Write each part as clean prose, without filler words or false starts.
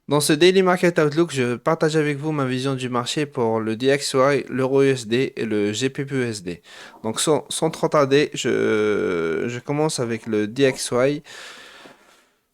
Dans ce Daily Market Outlook, je partage avec vous ma vision du marché pour le DXY, l'Euro USD et le GBP USD. Donc sans trop tarder, je commence avec le DXY.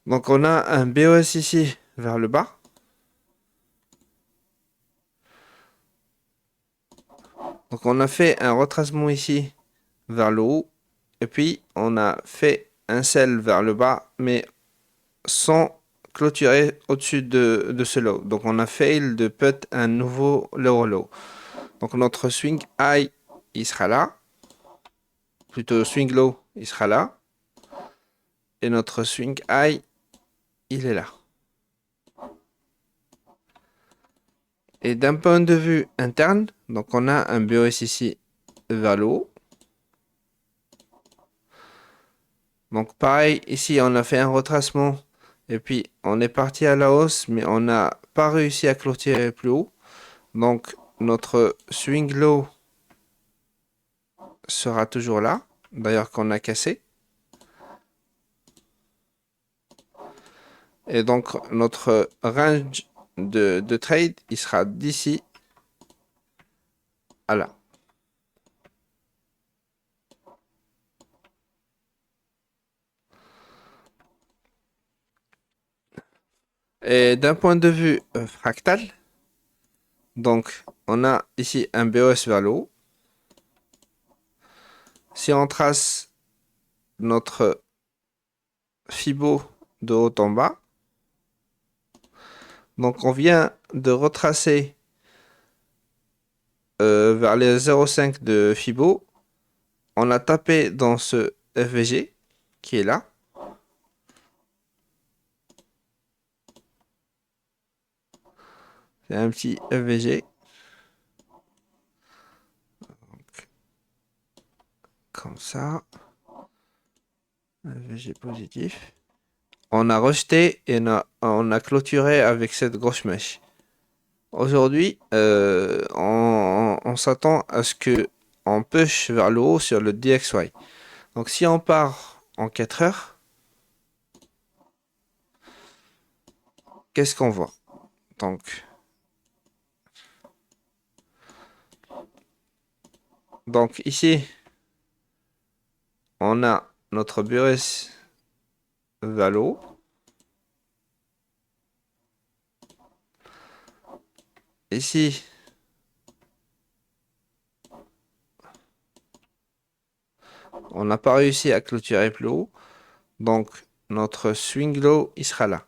Donc on a un BOS ici vers le bas. Donc on a fait un retracement ici vers le haut. Et puis on a fait un sell vers le bas, mais sans clôturer au-dessus de ce low. Donc on a fail de put un nouveau lower low. Donc notre swing high, il sera là. Plutôt swing low, il sera là. Et notre swing high, il est là. Et d'un point de vue interne, donc on a un BOS ici vers le haut. Donc pareil, ici on a fait un retracement. Et puis on est parti à la hausse, mais on n'a pas réussi à clôturer plus haut. Donc notre swing low sera toujours là. D'ailleurs qu'on a cassé. Et donc notre range de trade, il sera d'ici à là. Et d'un point de vue fractal, donc on a ici un BOS vers le haut. Si on trace notre Fibo de haut en bas, donc on vient de retracer vers les 0,5 de Fibo. On a tapé dans ce FVG qui est là. C'est un petit FVG comme ça. FVG positif. On a rejeté et on a clôturé avec cette grosse mèche. Aujourd'hui, on s'attend à ce que on push vers le haut sur le DXY. Donc si on part en 4 heures, qu'est-ce qu'on voit? Donc, donc ici, on a notre BOS vers le haut. Ici, on n'a pas réussi à clôturer plus haut. Donc, notre swing low, il sera là.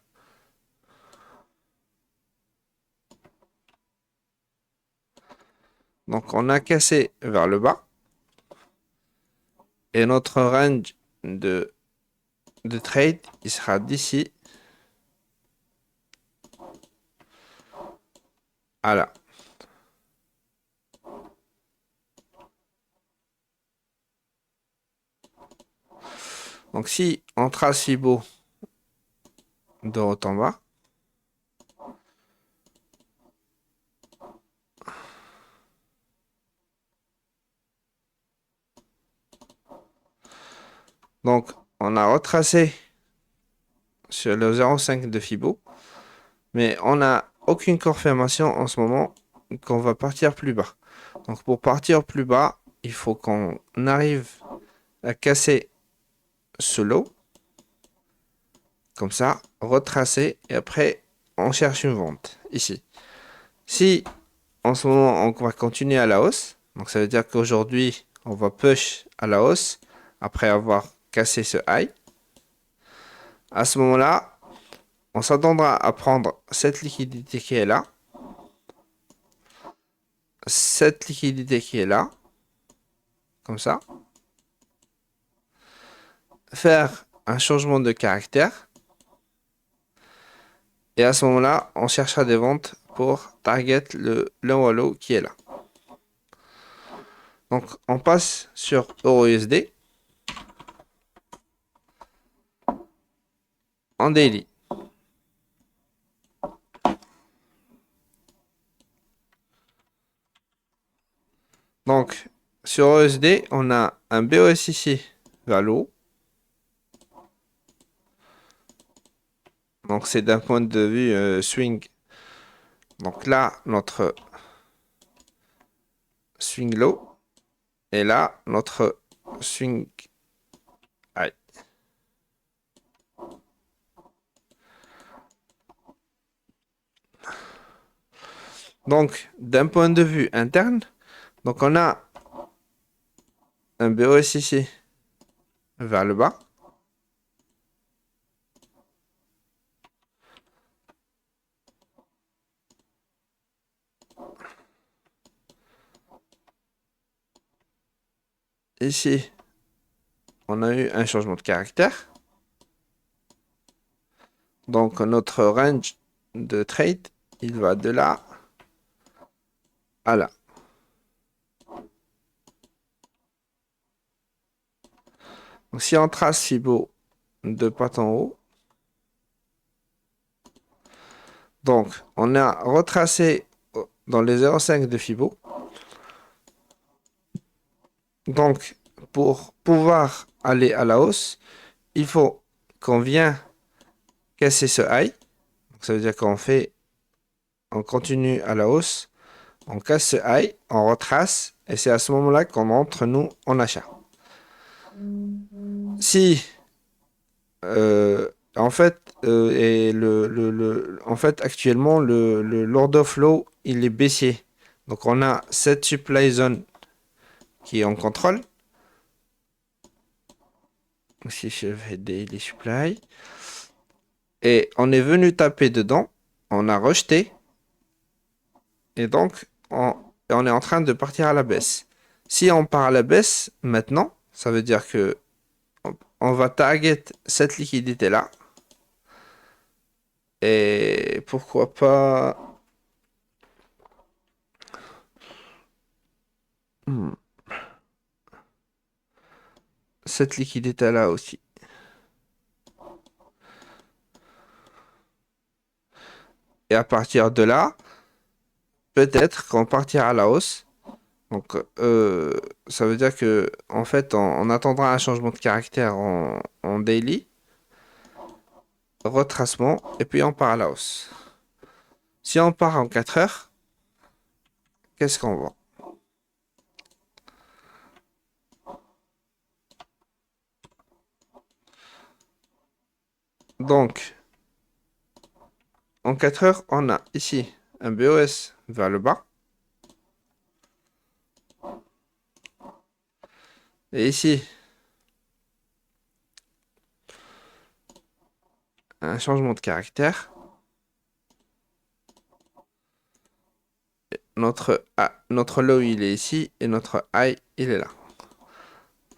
Donc, on a cassé vers le bas. Et notre range de, de trade, il sera d'ici à là. Donc, si on trace Fibo de haut en bas, donc on a retracé sur le 0,5 de Fibo, mais on n'a aucune confirmation en ce moment qu'on va partir plus bas. Donc pour partir plus bas, il faut qu'on arrive à casser ce lot, comme ça, retracer, et après on cherche une vente ici. Si en ce moment on va continuer à la hausse, donc ça veut dire qu'aujourd'hui on va push à la hausse après avoir cassé ce high. À ce moment-là, on s'attendra à prendre cette liquidité qui est là, cette liquidité qui est là, comme ça, faire un changement de caractère, et à ce moment-là, on cherchera des ventes pour target le wallow qui est là. Donc, on passe sur EURUSD en daily. Donc, sur EURUSD, on a un BOS ici vers le haut. Donc, Donc, c'est d'un point de vue swing. Donc là, notre swing low. Et là, notre swing high. Donc, d'un point de vue interne, donc on a un BOS ici vers le bas. Ici, on a eu un changement de caractère. Donc, notre range de trade, il va de là à là. Donc, si on trace Fibo de patte en haut, donc on a retracé dans les 0,5 de Fibo. Donc, pour pouvoir aller à la hausse, il faut qu'on vienne casser ce high. Donc, ça veut dire on continue à la hausse, on casse ce high, on retrace, et c'est à ce moment-là qu'on entre, nous, en achat. Si, en fait, en fait, actuellement, l'order flow, il est baissier. Donc, on a cette supply zone qui est en contrôle. Si je vais daily supply. Et on est venu taper dedans, on a rejeté, et donc on est en train de partir à la baisse. Si on part à la baisse maintenant, ça veut dire que on va target cette liquidité-là. Et pourquoi pas hmm, cette liquidité-là aussi. Et à partir de là, peut-être qu'on partira à la hausse. Donc, ça veut dire que, en fait, on attendra un changement de caractère en daily, retracement, et puis on part à la hausse. Si on part en 4 heures, qu'est-ce qu'on voit? Donc, en 4 heures, on a ici un BOS vers le bas. Et ici, un changement de caractère. Notre low, il est ici. Et notre high, il est là.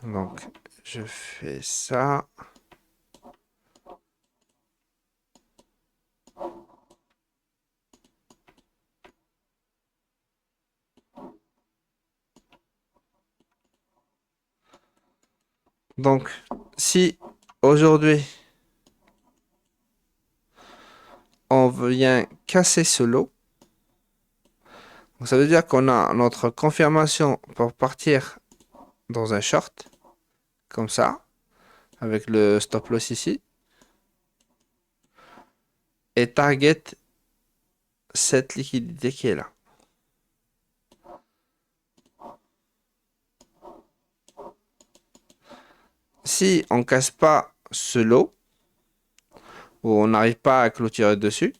Donc, je fais ça. Donc, si aujourd'hui, on vient casser ce lot, donc ça veut dire qu'on a notre confirmation pour partir dans un short, comme ça, avec le stop loss ici, et target cette liquidité qui est là. Si on casse pas ce lot, ou on n'arrive pas à clôturer dessus,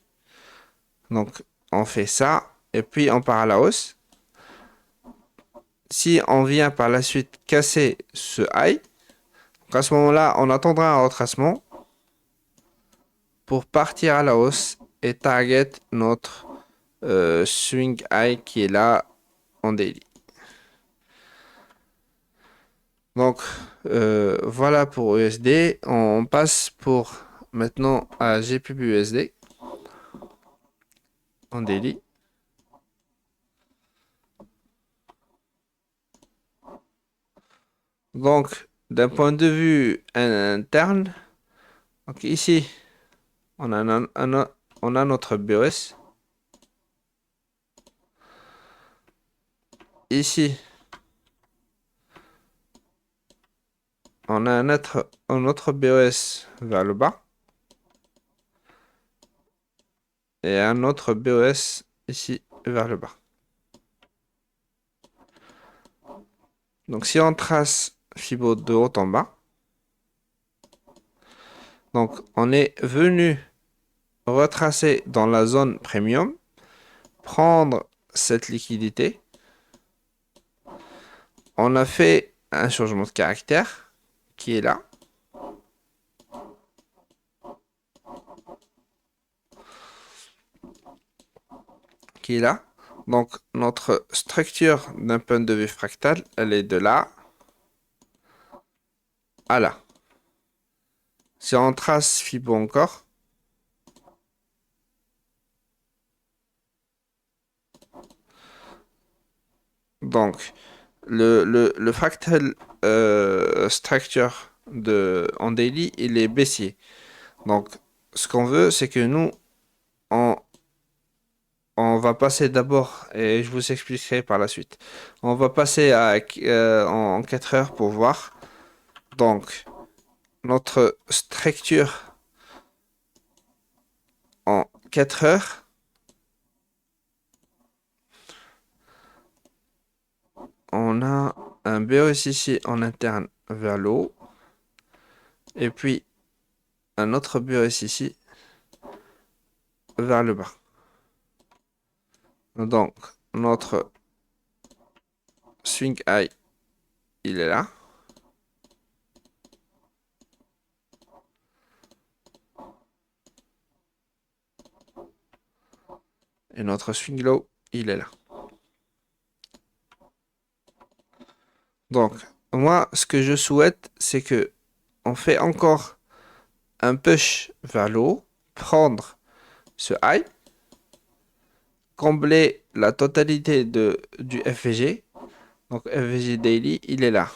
donc on fait ça, et puis on part à la hausse. Si on vient par la suite casser ce high, donc à ce moment-là, on attendra un retracement pour partir à la hausse et target notre swing high qui est là en daily. Donc voilà pour USD. On passe pour maintenant à GBP USD en daily. Donc d'un point de vue interne, donc ici on a, on a notre BOS. Ici on a un autre BOS vers le bas. et un autre BOS ici vers le bas. Donc si on trace Fibo de haut en bas, donc on est venu retracer dans la zone premium, prendre cette liquidité. On a fait un changement de caractère qui est là. Qui est là. Donc notre structure d'un point de vue fractal, elle est de là à là. Si on trace Fibo encore, donc le fractal structure en daily, il est baissier. Donc ce qu'on veut, c'est que nous, on, on va passer d'abord, et je vous expliquerai par la suite. On va passer en 4 heures pour voir. Donc, notre structure en 4 heures, on a un BOS ici en interne vers le haut, et puis un autre BOS ici vers le bas. Donc, notre swing high, il est là. Et notre swing low, il est là. Donc, moi, ce que je souhaite, c'est que on fait encore un push vers le haut, prendre ce high, combler la totalité du FVG. Donc FVG daily, il est là.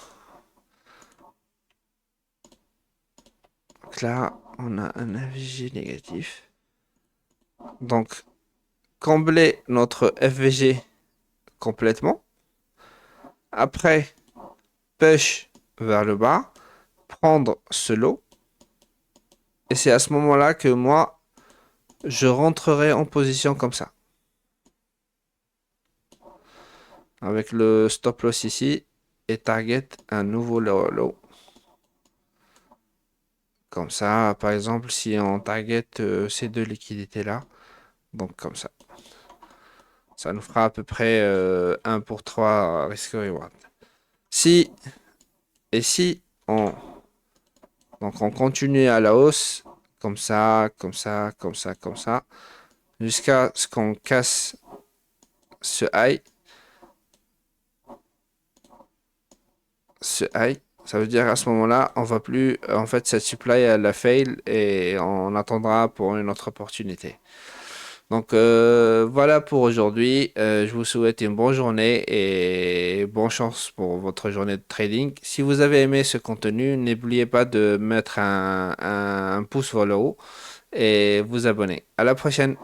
Donc là, on a un FVG négatif. Donc, combler notre FVG complètement. Après, push vers le bas, prendre ce lot. Et c'est à ce moment-là que moi, je rentrerai en position comme ça. Avec le stop loss ici et target un nouveau low. Comme ça, par exemple, si on target ces deux liquidités-là, donc comme ça. Ça nous fera à peu près 1 pour 3 risk reward. Si, et si on continue à la hausse, comme ça, comme ça, comme ça, comme ça, jusqu'à ce qu'on casse ce high, ça veut dire à ce moment-là, on va plus, en fait, cette supply, elle a fail et on attendra pour une autre opportunité. Donc voilà pour aujourd'hui. Je vous souhaite une bonne journée et bonne chance pour votre journée de trading. Si vous avez aimé ce contenu, n'oubliez pas de mettre un pouce vers le haut et vous abonner. À la prochaine.